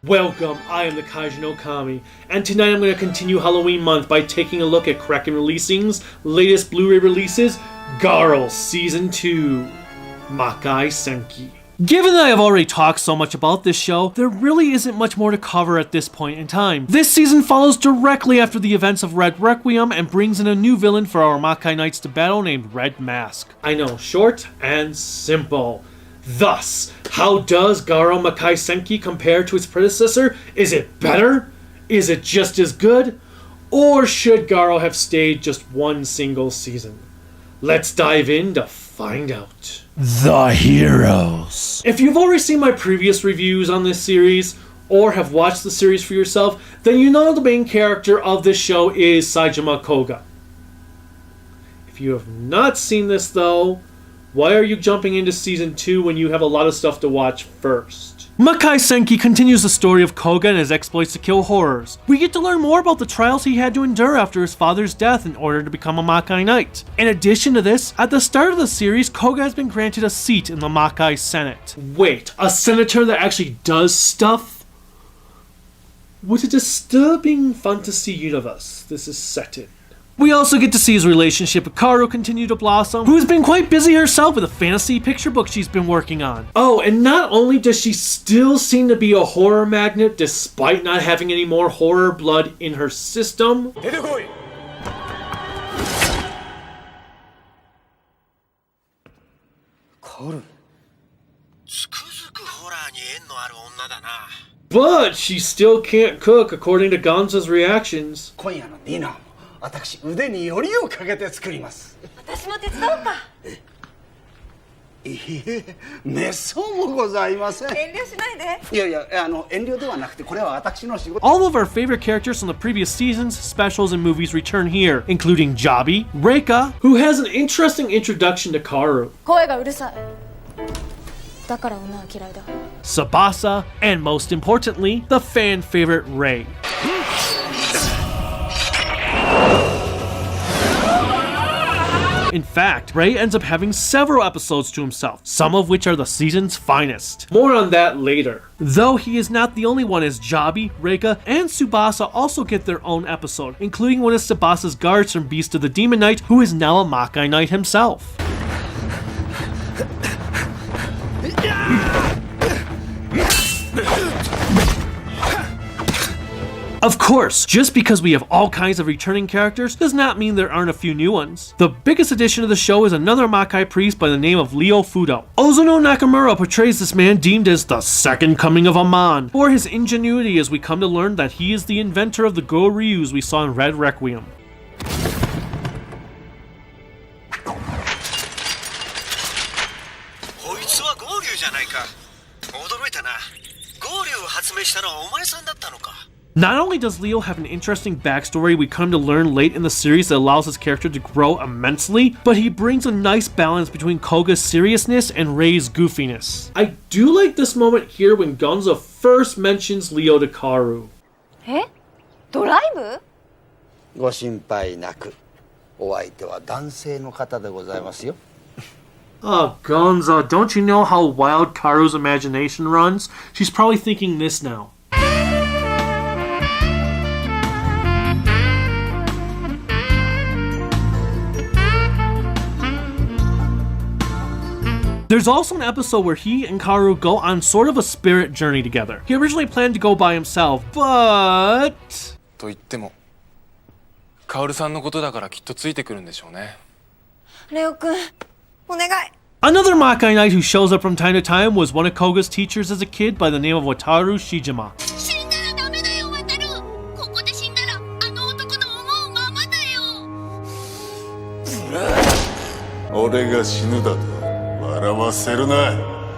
Welcome, I am the Kaiju no Kami, and tonight I'm going to continue Halloween month by taking a look at Kraken Releasing's latest Blu-ray releases, Garo Season 2, Makai Senki. Given that I have already talked so much about this show, there really isn't much more to cover at this point in time. This season follows directly after the events of Red Requiem and brings in a new villain for our Makai Knights to battle named Red Mask. I know, short and simple. Thus, how does Garo Makai Senki compare to its predecessor? Is it better? Is it just as good? Or should Garo have stayed just one single season? Let's dive in to find out. The heroes. If you've already seen my previous reviews on this series, or have watched the series for yourself, then you know the main character of this show is Saejima Kouga. If you have not seen this though, why are you jumping into Season 2 when you have a lot of stuff to watch first? Makai Senki continues the story of Kouga and his exploits to kill horrors. We get to learn more about the trials he had to endure after his father's death in order to become a Makai Knight. In addition to this, at the start of the series, Kouga has been granted a seat in the Makai Senate. Wait, a senator that actually does stuff? What a disturbing fantasy universe this is set in. We also get to see his relationship with Garo continue to blossom, who has been quite busy herself with a fantasy picture book she's been working on. Oh, and not only does she still seem to be a horror magnet despite not having any more horror blood in her system, but she still can't cook according to Gonza's reactions. 私腕によりをかけて作ります。私も手伝おうか。いえ、めっそうもございません。遠慮しないで。いやいや、遠慮ではなくてこれは私の仕事。All of our favorite characters from the previous seasons, specials, and movies return here, including Jabi, Reika, who has an interesting introduction to Karu, 声がうるさい。だから女は嫌いだ。 Tsubasa, and most importantly, the fan favorite Rei. In fact, Rei ends up having several episodes to himself, some of which are the season's finest. More on that later. Though he is not the only one, as Jabi, Reika, and Tsubasa also get their own episode, including one of Tsubasa's guards from Beast of the Demon Knight, who is now a Makai Knight himself. Of course, just because we have all kinds of returning characters does not mean there aren't a few new ones. The biggest addition to the show is another Makai priest by the name of Leo Fudo. Ozono Nakamura portrays this man deemed as the second coming of Amon, for his ingenuity as we come to learn that he is the inventor of the Go Ryus we saw in Red Requiem. Not only does Leo have an interesting backstory we come to learn late in the series that allows his character to grow immensely, but he brings a nice balance between Koga's seriousness and Rei's goofiness. I do like this moment here when Gonza first mentions Leo to Karu. え？ドライブ？ご心配なく。お相手は男性の方でございますよ。 Oh, Gonza, don't you know how wild Karu's imagination runs? She's probably thinking this now. There's also an episode where he and Karu go on sort of a spirit journey together. He originally planned to go by himself, but... と言っても、カオルさんのことだからきっとついてくるんでしょうね。レオくん、お願い。 Another Makai Knight who shows up from time to time was one of Koga's teachers as a kid by the name of Wataru Shijima. 死んだらダメだよ、渡る。ここで死んだらあの男の思うままだよ。俺が死ぬだと。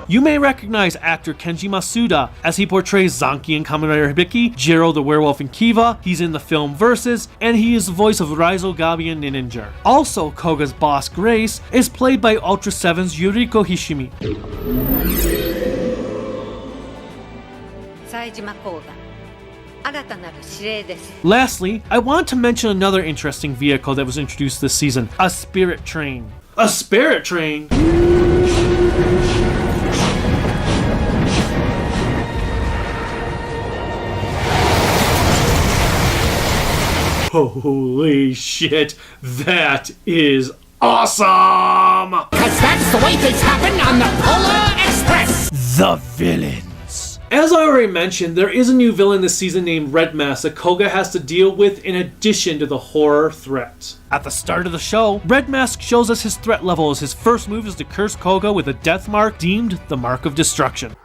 You may recognize actor Kenji Masuda as he portrays Zanki in Kamen Rider Hibiki, Jiro the Werewolf in Kiva, he's in the film Versus, and he is the voice of Raizo Gabi in Ninja. Also, Koga's boss Grace is played by Ultra 7's Yuriko Hishimi. Lastly, I want to mention another interesting vehicle that was introduced this season, a spirit train. A spirit train? Holy shit, that is awesome! 'Cause that's the way things happen on the Polar Express! The villains. As I already mentioned, there is a new villain this season named Red Mask that Kouga has to deal with in addition to the horror threat. At the start of the show, Red Mask shows us his threat level as his first move is to curse Kouga with a death mark deemed the Mark of Destruction.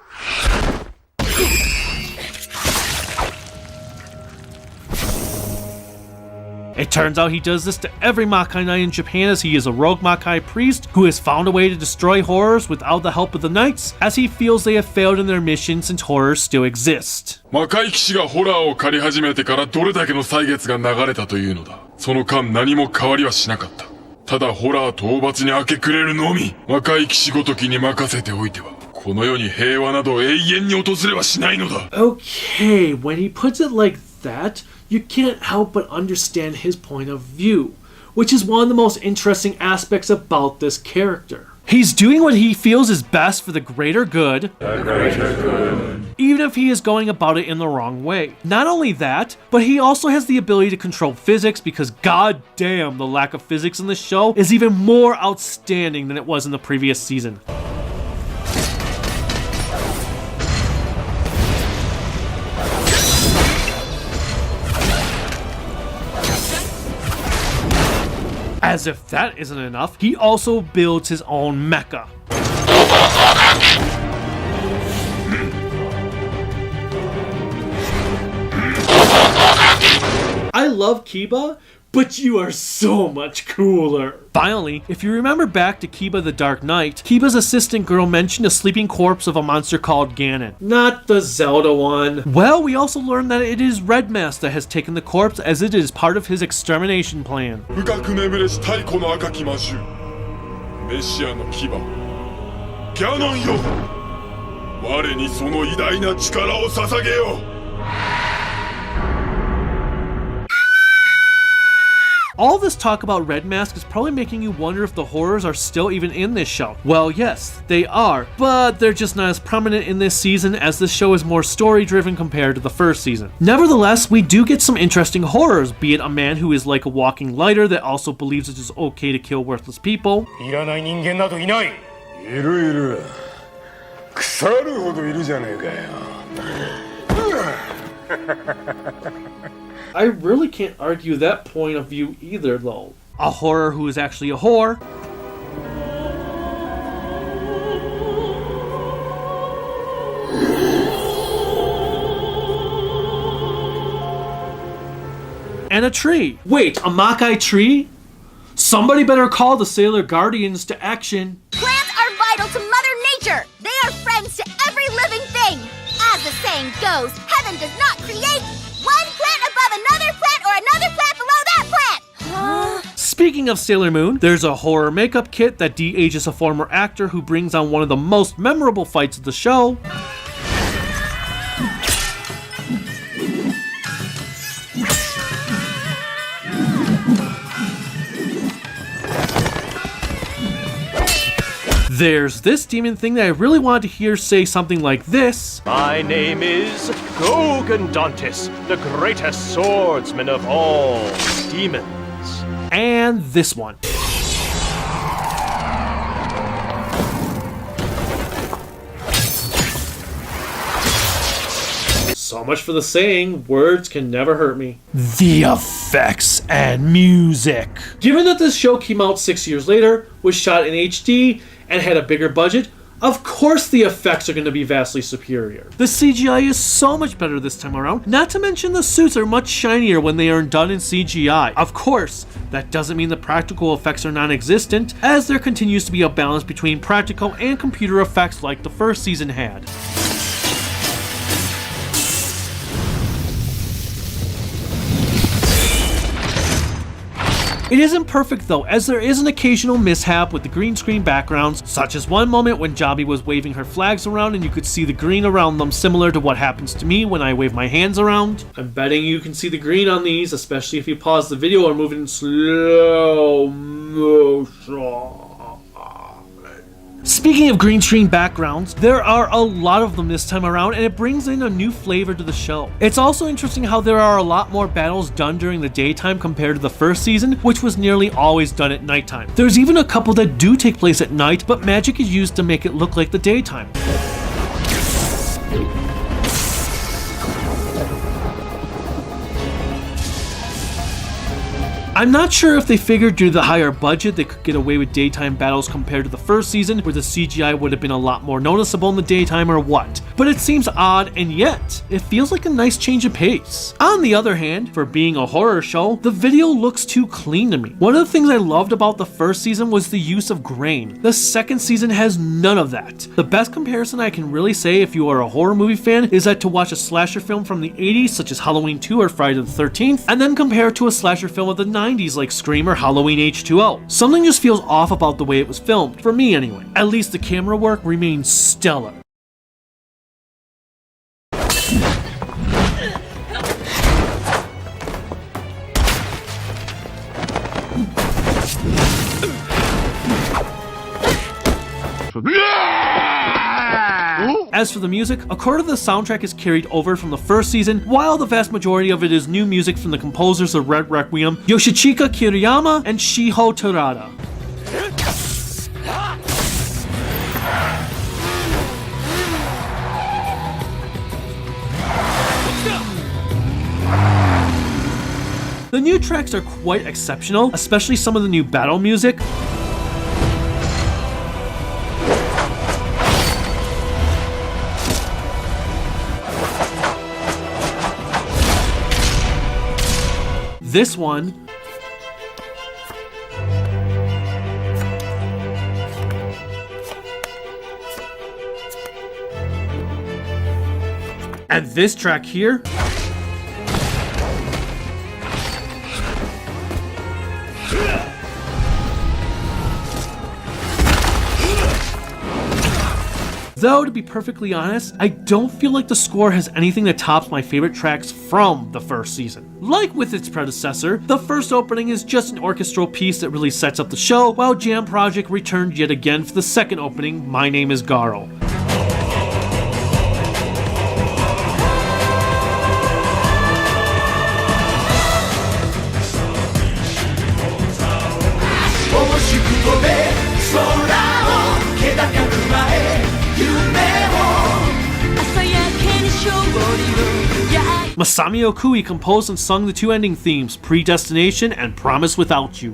It turns out he does this to every Makai Knight in Japan, as he is a rogue Makai priest who has found a way to destroy horrors without the help of the knights, as he feels they have failed in their mission since horrors still exist. 魔界騎士がホラーを狩り始めてからどれだけの歳月が流れたというのだ。その間何も変わりはしなかった。ただホラー討伐に明け暮れるのみ。魔界騎士ごときに任せておいては、この世に平和など永遠に訪れはしないのだ。Okay, when he puts it like that, you can't help but understand his point of view, which is one of the most interesting aspects about this character. He's doing what he feels is best for the greater good, even if he is going about it in the wrong way. Not only that, but he also has the ability to control physics, because goddamn, the lack of physics in this show is even more outstanding than it was in the previous season. As if that isn't enough, he also builds his own mecha. I love Kiba, but you are so much cooler. Finally, if you remember back to Kiba the Dark Knight, Kiba's assistant girl mentioned a sleeping corpse of a monster called Ganon. Not the Zelda one. Well, we also learned that it is Red Mask that has taken the corpse, as it is part of his extermination plan. 深く眠れし太古の赤き魔獣、メシアの牙、ギャノンよ、我にその偉大な力を捧げよう。 All this talk about Red Mask is probably making you wonder if the horrors are still even in this show. Well, yes, they are, but they're just not as prominent in this season, as this show is more story-driven compared to the first season. Nevertheless, we do get some interesting horrors, be it a man who is like a walking lighter that also believes it is okay to kill worthless people. いらない人間などいない。いるいる。腐るほどいるじゃねえかよ。I really can't argue that point of view either, though. A horror who is actually a whore. And a tree. Wait, a Makai tree? Somebody better call the Sailor Guardians to action. Plants are vital to Mother Nature. They are friends to every living thing. As the saying goes, heaven does not create one plant above another plant or another plant below that plant. Speaking of Sailor Moon, there's a horror makeup kit that de-ages a former actor who brings on one of the most memorable fights of the show. There's this demon thing that I really wanted to hear say something like this. My name is Kouga, the greatest swordsman of all demons. And this one. So much for the saying, words can never hurt me. The effects and music. Given that this show came out 6 years later, was shot in HD, and had a bigger budget, of course the effects are going to be vastly superior. The CGI is so much better this time around, not to mention the suits are much shinier when they are done in CGI. Of course, that doesn't mean the practical effects are non-existent, as there continues to be a balance between practical and computer effects like the first season had. It isn't perfect though, as there is an occasional mishap with the green screen backgrounds, such as one moment when Jabi was waving her flags around and you could see the green around them, similar to what happens to me when I wave my hands around. I'm betting you can see the green on these, especially if you pause the video or move it in slow motion. Speaking of green screen backgrounds, there are a lot of them this time around, and it brings in a new flavor to the show. It's also interesting how there are a lot more battles done during the daytime compared to the first season, which was nearly always done at nighttime. There's even a couple that do take place at night, but magic is used to make it look like the daytime. I'm not sure if they figured due to the higher budget they could get away with daytime battles compared to the first season, where the CGI would have been a lot more noticeable in the daytime, or what. But it seems odd, and yet it feels like a nice change of pace. On the other hand, for being a horror show, the video looks too clean to me. One of the things I loved about the first season was the use of grain. The second season has none of that. The best comparison I can really say if you are a horror movie fan is that to watch a slasher film from the 80s such as Halloween 2 or Friday the 13th, and then compare it to a slasher film of the 90s like Scream or Halloween H2O. Something just feels off about the way it was filmed, for me anyway. At least the camera work remains stellar. As for the music, a quarter of the soundtrack is carried over from the first season, while the vast majority of it is new music from the composers of Red Requiem, Yoshichika Kiriyama and Shiho Terada. The new tracks are quite exceptional, especially some of the new battle music. This one, and this track here, though to be perfectly honest, I don't feel like the score has anything that tops my favorite tracks from the first season. Like with its predecessor, the first opening is just an orchestral piece that really sets up the show, while Jam Project returned yet again for the second opening, My Name is Garo. Masami Okui composed and sung the two ending themes, Predestination and Promise Without You.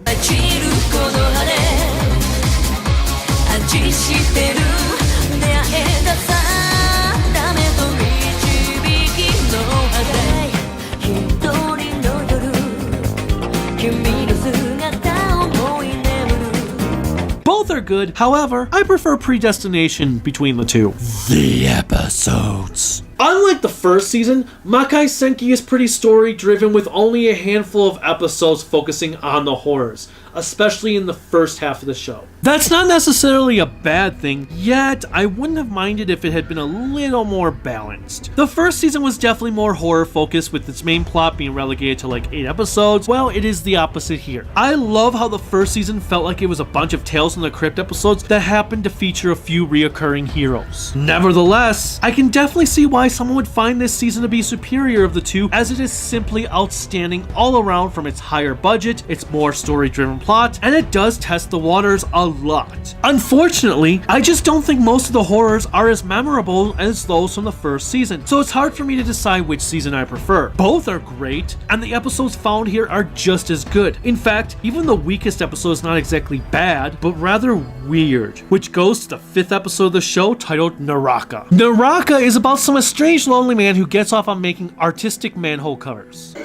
Both are good, however, I prefer Predestination between the two. The episodes. Unlike the first season, Makai Senki is pretty story-driven with only a handful of episodes focusing on the horrors, especially in the first half of the show. That's not necessarily a bad thing, yet I wouldn't have minded if it had been a little more balanced. The first season was definitely more horror-focused, with its main plot being relegated to like 8 episodes, while it is the opposite here. I love how the first season felt like it was a bunch of Tales from the Crypt episodes that happened to feature a few reoccurring heroes. Nevertheless, I can definitely see why someone would find this season to be superior of the two, as it is simply outstanding all around from its higher budget, its more story-driven plot, and it does test the waters a lot. Unfortunately, I just don't think most of the horrors are as memorable as those from the first season, so it's hard for me to decide which season I prefer. Both are great, and the episodes found here are just as good. In fact, even the weakest episode is not exactly bad, but rather weird, which goes to the 5th episode of the show titled Naraka. Naraka is about some estranged lonely man who gets off on making artistic manhole covers.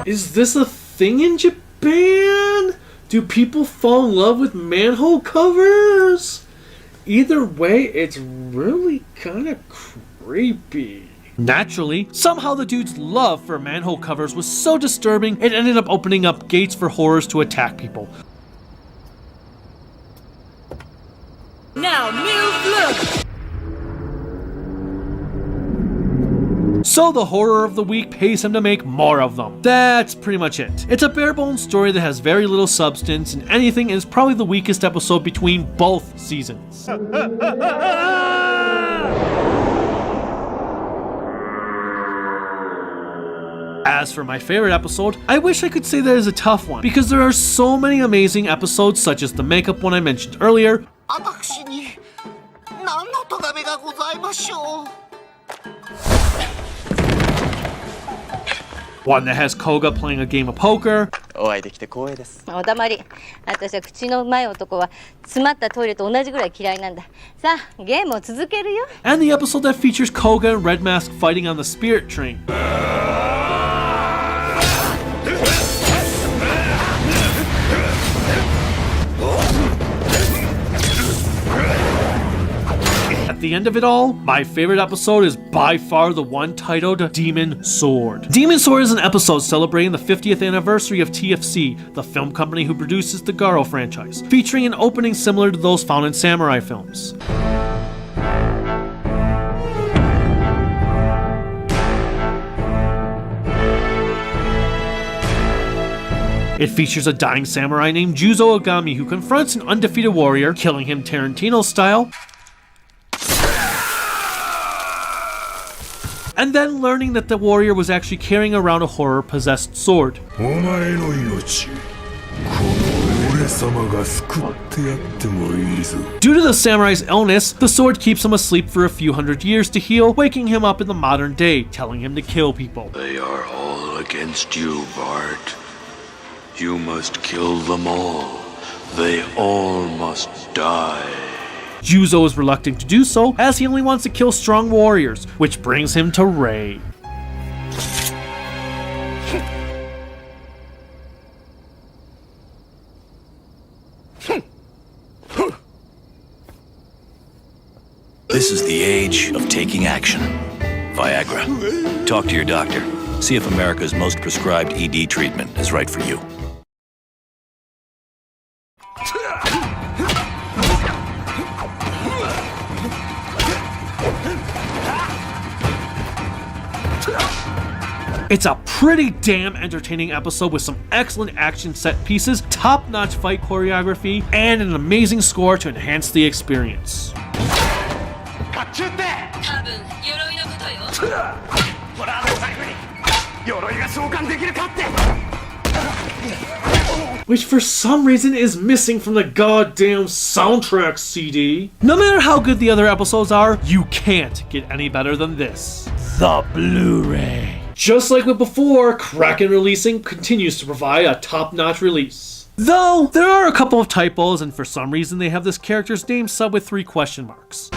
Is this a thing in Japan? Do people fall in love with manhole covers? Either way, it's really kind of creepy. Naturally, somehow the dude's love for manhole covers was so disturbing, it ended up opening up gates for horrors to attack people. Now, move, look! So the horror of the week pays him to make more of them. That's pretty much it. It's a bare-bones story that has very little substance, and anything is probably the weakest episode between both seasons. As for my favorite episode, I wish I could say that is a tough one, because there are so many amazing episodes such as the makeup one I mentioned earlier, 私に何の咎めがございましょう。 one that has Kouga playing a game of poker, お会いできて光栄です。おだまり。私は口のうまい男は詰まったトイレと同じぐらい嫌いなんだ。さあ、ゲームを続けるよ。 and the episode that features Kouga and Red Mask fighting on the spirit train. At the end of it all, my favorite episode is by far the one titled Demon Sword. Demon Sword is an episode celebrating the 50th anniversary of TFC, the film company who produces the Garo franchise, featuring an opening similar to those found in samurai films. It features a dying samurai named Juzo Ogami who confronts an undefeated warrior, killing him Tarantino style, and then learning that the warrior was actually carrying around a horror-possessed sword. Due to the samurai's illness, the sword keeps him asleep for a few hundred years to heal, waking him up in the modern day, telling him to kill people. They are all against you, Bart. You must kill them all. They all must die. Juzo is reluctant to do so, as he only wants to kill strong warriors, which brings him to Rei. This is the age of taking action. Viagra. Talk to your doctor. See if America's most prescribed ED treatment is right for you. It's a pretty damn entertaining episode with some excellent action set pieces, top-notch fight choreography, and an amazing score to enhance the experience. Which for some reason is missing from the goddamn soundtrack CD. No matter how good the other episodes are, you can't get any better than this. The Blu-ray. Just like with before, Kraken Releasing continues to provide a top-notch release. Though, there are a couple of typos, and for some reason they have this character's name subbed with 3 question marks.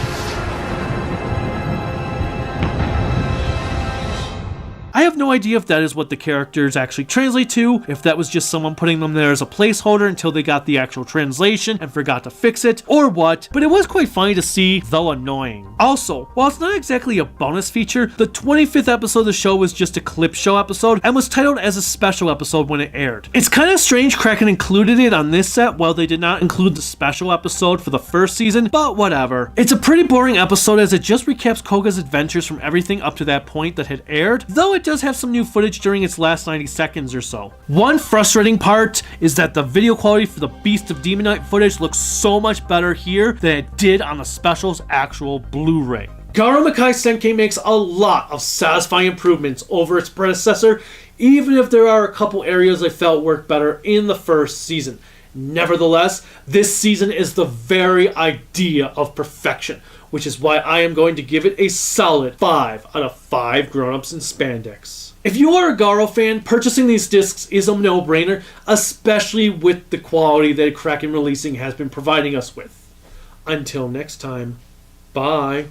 I have no idea if that is what the characters actually translate to, if that was just someone putting them there as a placeholder until they got the actual translation and forgot to fix it, or what, but it was quite funny to see, though annoying. Also, while it's not exactly a bonus feature, the 25th episode of the show was just a clip show episode and was titled as a special episode when it aired. It's kind of strange Kraken included it on this set while they did not include the special episode for the first season, but whatever. It's a pretty boring episode as it just recaps Kouga's adventures from everything up to that point that had aired, though it does have some new footage during its last 90 seconds or so. One frustrating part is that the video quality for the Beast of Demonite footage looks so much better here than it did on the special's actual Blu-ray. Garo Makai Senki makes a lot of satisfying improvements over its predecessor, even if there are a couple areas I felt worked better in the first season. Nevertheless, this season is the very idea of perfection, which is why I am going to give it a solid 5 out of 5 grown-ups in spandex. If you are a Garo fan, purchasing these discs is a no-brainer, especially with the quality that Kraken Releasing has been providing us with. Until next time, bye.